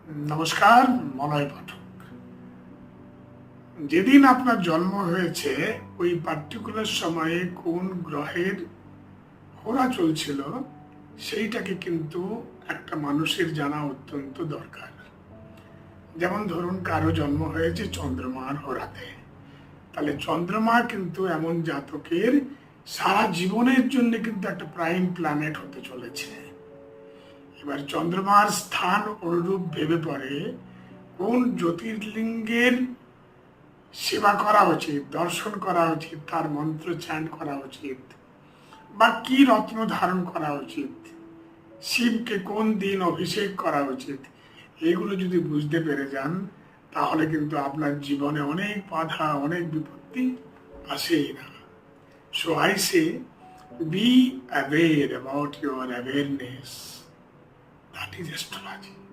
নমস্কার, মলয় পাঠক। যেদিন আপনার জন্ম হয়েছে ওই পার্টিকুলার সময়ে কোন গ্রহের ঘোরা চলছিল সেইটাকে কিন্তু একটা মানুষের জানা অত্যন্ত দরকার। যেমন ধরুন কারো জন্ম হয়েছে চন্দ্রমার হোরাতে, তাহলে চন্দ্রমা কিন্তু এমন জাতকের সারা জীবনের জন্য কিন্তু একটা প্রাইম প্ল্যানেট হতে চলেছে। এবার চন্দ্রমার স্থান অনুরূপ ভেবে পড়ে কোন জ্যোতির্লিঙ্গের সেবা করা উচিত, দর্শন করা উচিত, তার মন্ত্র চ্যান্ট করা উচিত, বা কি রত্ন ধারণ করা উচিত, শিবকে কোন দিন অভিষেক করা উচিত, এগুলো যদি বুঝতে পেরে যান তাহলে কিন্তু আপনার জীবনে অনেক বাধা, অনেক বিপত্তি আসেই না। So I say, be aware about your awareness, that is astrology.